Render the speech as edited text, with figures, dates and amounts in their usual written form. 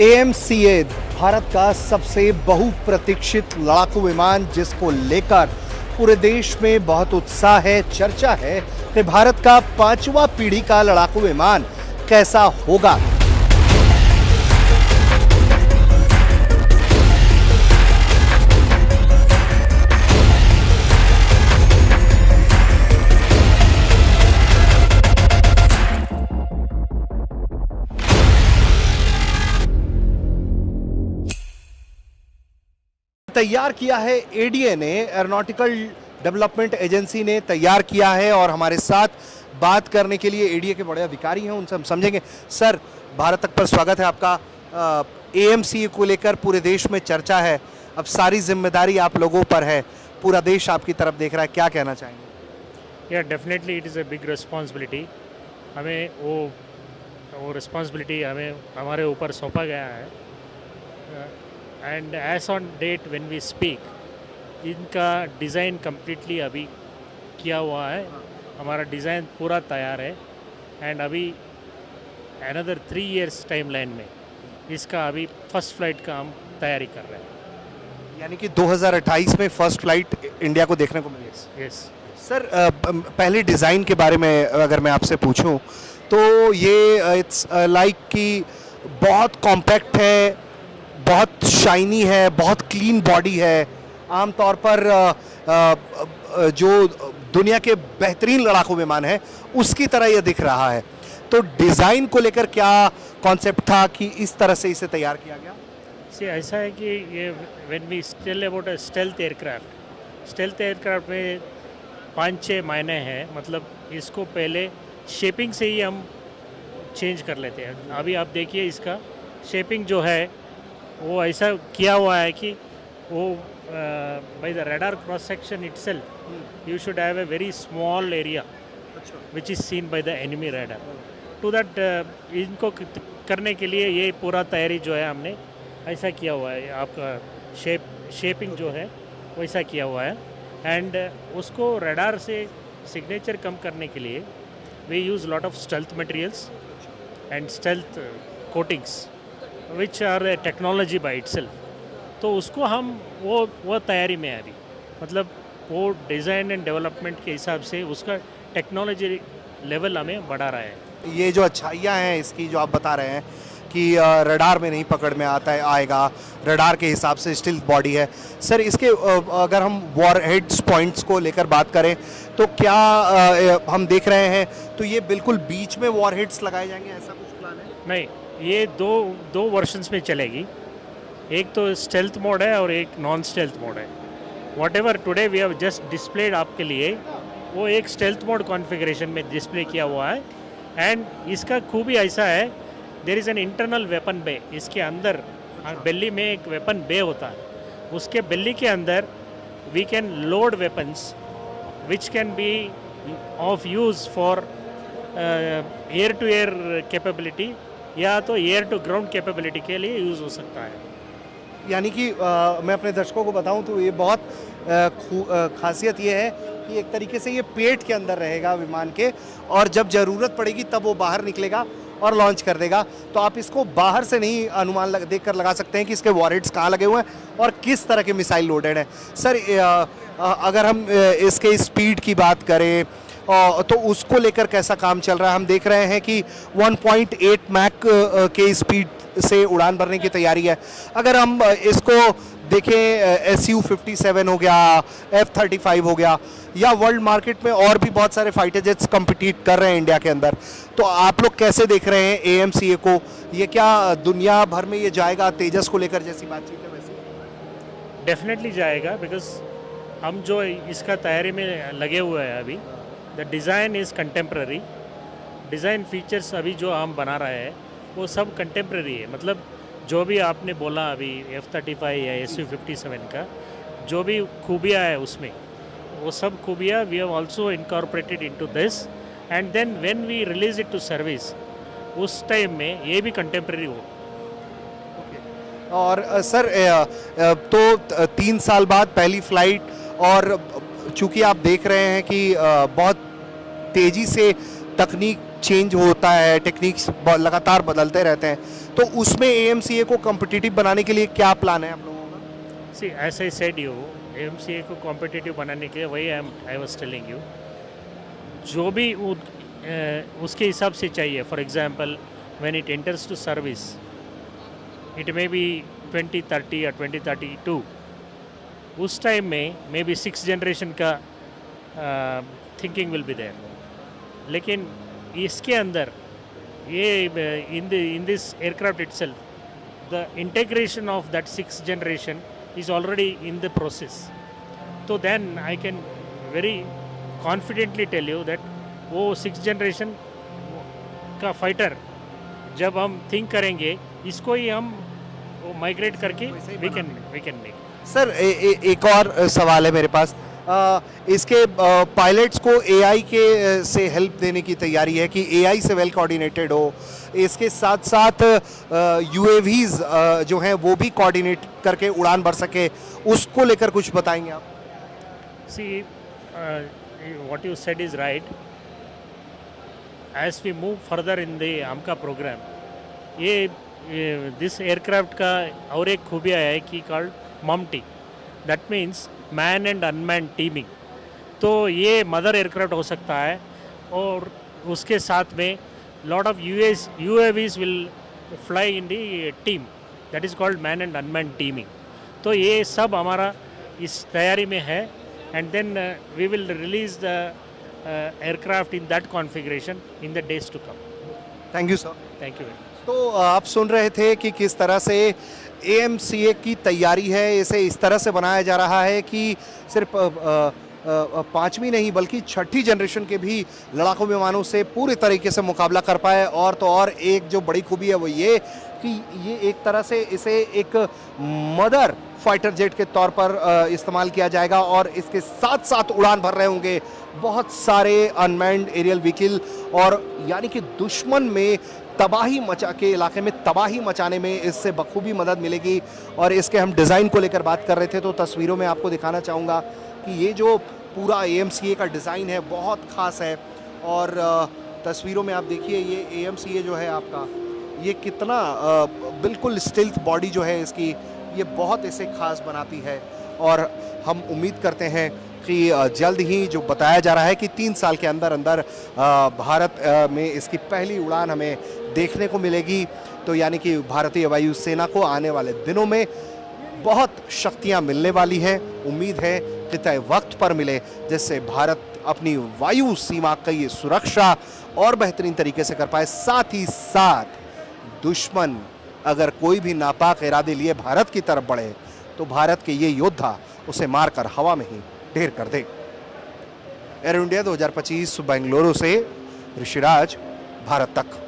AMCA Bharat का सबसे बहुप्रतीक्षित लड़ाकू विमान जिसको लेकर पूरे देश में बहुत उत्साह है, चर्चा है कि भारत का 5वां पीढ़ी का लड़ाकू विमान कैसा होगा। तैयार किया है एडीए ने, एरोनॉटिकल डेवलपमेंट एजेंसी ने तैयार किया है और हमारे साथ बात करने के लिए एडीए के बड़े अधिकारी हैं, उनसे हम समझेंगे। सर, भारत तक पर स्वागत है आपका। AMCA को लेकर पूरे देश में चर्चा है, अब सारी जिम्मेदारी आप लोगों पर है, पूरा देश आपकी तरफ देख रहा है, क्या कहना चाहेंगे? या definitely it is a big responsibility. हमें वो रिस्पॉन्सिबिलिटी हमारे ऊपर सौंपा गया है। And as on date when we speak इनका डिज़ाइन कम्प्लीटली अभी किया हुआ है, हमारा डिज़ाइन पूरा तैयार है। एंड अभी अनदर 3 इयर्स टाइमलाइन में इसका अभी फर्स्ट फ्लाइट का हम तैयारी कर रहे हैं। यानी कि 2028 में फर्स्ट फ्लाइट इंडिया को देखने को मिलेगी। यस सर, पहले डिज़ाइन के बारे में अगर मैं आपसे पूछूं तो ये इट्स लाइक कि बहुत कॉम्पैक्ट है, बहुत शाइनी है, बहुत क्लीन बॉडी है। आमतौर पर जो दुनिया के बेहतरीन लड़ाकू विमान है उसकी तरह ये दिख रहा है। तो डिज़ाइन को लेकर क्या कॉन्सेप्ट था कि इस तरह से इसे तैयार किया गया? ऐसा है कि ये when we tell about a stealth aircraft में 5-6 मायने हैं। मतलब इसको पहले शेपिंग से ही हम चेंज कर लेते हैं। अभी आप देखिए इसका शेपिंग जो है वो ऐसा किया हुआ है कि वो by the radar cross section itself you should have a very small area which is seen by the enemy radar. To that इनको करने के लिए ये पूरा तैयारी जो है हमने ऐसा किया हुआ है। आपका शेपिंग जो है वैसा किया हुआ है। एंड उसको रडार से सिग्नेचर कम करने के लिए we use lot of stealth materials and stealth coatings which are a technology by itself. तो उसको हम वो तैयारी में है अभी। मतलब वो डिज़ाइन एंड डेवलपमेंट के हिसाब से उसका टेक्नोलॉजी लेवल हमें बढ़ा रहा है। ये जो अच्छाइयाँ हैं इसकी जो आप बता रहे हैं कि रडार में नहीं पकड़ में आएगा, रडार के हिसाब से स्टिल बॉडी है। सर, इसके अगर हम वॉरहेड्स पॉइंट्स को लेकर बात करें तो क्या हम देख रहे हैं तो ये बिल्कुल बीच में वॉरहेड्स लगाए जाएंगे, ऐसा कुछ प्लान है? नहीं, ये दो वर्जन्स में चलेगी। एक तो स्टेल्थ मोड है और एक नॉन स्टेल्थ मोड है। Whatever today we have just displayed आपके लिए वो एक स्टेल्थ मोड कॉन्फ़िगरेशन में डिस्प्ले किया हुआ है। एंड इसका खूबी ऐसा है, there is an internal weapon bay. इसके अंदर बेली में एक वेपन बे होता है, उसके बेली के अंदर we can load weapons which can be of use for air to air capability या तो एयर टू ग्राउंड कैपेबिलिटी के लिए यूज़ हो सकता है। यानी कि मैं अपने दर्शकों को बताऊं तो ये बहुत खासियत ये है कि एक तरीके से ये पेट के अंदर रहेगा विमान के, और जब ज़रूरत पड़ेगी तब वो बाहर निकलेगा और लॉन्च कर देगा। तो आप इसको बाहर से नहीं अनुमान देख कर लगा सकते हैं कि इसके वॉरहेड्स कहाँ लगे हुए हैं और किस तरह के मिसाइल लोडेड हैं। सर, अगर हम इसके स्पीड की बात करें तो उसको लेकर कैसा काम चल रहा है? हम देख रहे हैं कि 1.8 मैक के स्पीड से उड़ान भरने की तैयारी है। अगर हम इसको देखें, Su-57 हो गया, F-35 हो गया, या वर्ल्ड मार्केट में और भी बहुत सारे फाइटर जेट्स कम्पिटिट कर रहे हैं इंडिया के अंदर, तो आप लोग कैसे देख रहे हैं AMCA को? ये क्या दुनिया भर में ये जाएगा तेजस को लेकर जैसी बातचीत है वैसे? डेफिनेटली जाएगा, बिकॉज हम जो इसका तैयारी में लगे हुए हैं अभी, the design is contemporary. Design features अभी जो हम बना रहे हैं वो सब कंटेम्प्रेरी है। मतलब जो भी आपने बोला अभी F-35 या Su-57 का जो भी खूबियाँ है उसमें, वो सब खूबियाँ we have also incorporated into this. And then when we release it to service, उस टाइम में ये भी कंटेम्प्रेरी हो। और सर, तो 3 साल बाद पहली फ्लाइट, और चूँकि आप देख रहे हैं कि बहुत तेज़ी से तकनीक चेंज होता है, टेक्निक्स लगातार बदलते रहते हैं, तो उसमें AMCA को कॉम्पिटिटिव बनाने के लिए क्या प्लान है आप लोगों का? See as I said you, AMCA को कॉम्पिटिटिव बनाने के लिए वही आई वाज टेलिंग यू, जो भी उसके हिसाब से चाहिए. For example when it enters to service, it may be 2030 या 2032, उस टाइम में मे बी 6th जनरेशन का थिंकिंग विल बी देयर. लेकिन इसके अंदर ये in this aircraft itself, the integration of that 6th generation is already in the process. So then I can very confidently tell you that वो 6th generation का fighter जब हम think करेंगे, इसको ही हम माइग्रेट करके वी कैन मेक. सर एक और सवाल है मेरे पास. इसके पायलट्स को AI के से हेल्प देने की तैयारी है कि AI से वेल कोऑर्डिनेटेड हो. इसके साथ साथ UAVs जो हैं वो भी कोऑर्डिनेट करके उड़ान भर सके, उसको लेकर कुछ बताएंगे आप? सी what you said is right. As we move further in the AMCA program, ये दिस एयरक्राफ्ट का और एक खूबिया है कि called MUMT, that means man and unman teaming. तो ये मदर एयरक्राफ्ट हो सकता है और उसके साथ में lot of UAVs will fly in the team, that is called man and unman teaming. तो ये सब हमारा इस तैयारी में है, and then we will release the aircraft in that configuration in the days to come. Thank you sir. Thank you. तो आप सुन रहे थे कि किस तरह से AMCA की तैयारी है. इसे इस तरह से बनाया जा रहा है कि सिर्फ 5वीं नहीं बल्कि 6ठी जनरेशन के भी लड़ाकू विमानों से पूरी तरीके से मुकाबला कर पाए. और तो और एक जो बड़ी खूबी है वो ये कि ये एक तरह से इसे एक मदर फाइटर जेट के तौर पर इस्तेमाल किया जाएगा, और इसके साथ साथ उड़ान भर रहे होंगे बहुत सारे अनमैन्ड एरियल व्हीकल, और यानी कि दुश्मन में तबाही मचा के इलाके में तबाही मचाने में इससे बखूबी मदद मिलेगी. और इसके हम डिज़ाइन को लेकर बात कर रहे थे, तो तस्वीरों में आपको दिखाना चाहूँगा कि ये जो पूरा AMCA का डिज़ाइन है बहुत ख़ास है. और तस्वीरों में आप देखिए ये AMCA जो है आपका, ये कितना बिल्कुल स्टिल्थ बॉडी जो है इसकी, ये बहुत इसे ख़ास बनाती है. और हम उम्मीद करते हैं कि जल्द ही जो बताया जा रहा है कि 3 साल के अंदर अंदर भारत में इसकी पहली उड़ान हमें देखने को मिलेगी. तो यानी कि भारतीय वायुसेना को आने वाले दिनों में बहुत शक्तियां मिलने वाली हैं. उम्मीद है कि तय वक्त पर मिले, जिससे भारत अपनी वायु सीमा की सुरक्षा और बेहतरीन तरीके से कर पाए. साथ ही साथ दुश्मन अगर कोई भी नापाक इरादे लिए भारत की तरफ बढ़े तो भारत के ये योद्धा उसे मारकर हवा में ही ढेर कर दे. एयर इंडिया 2025 बेंगलुरु से ऋषिराज, भारत तक.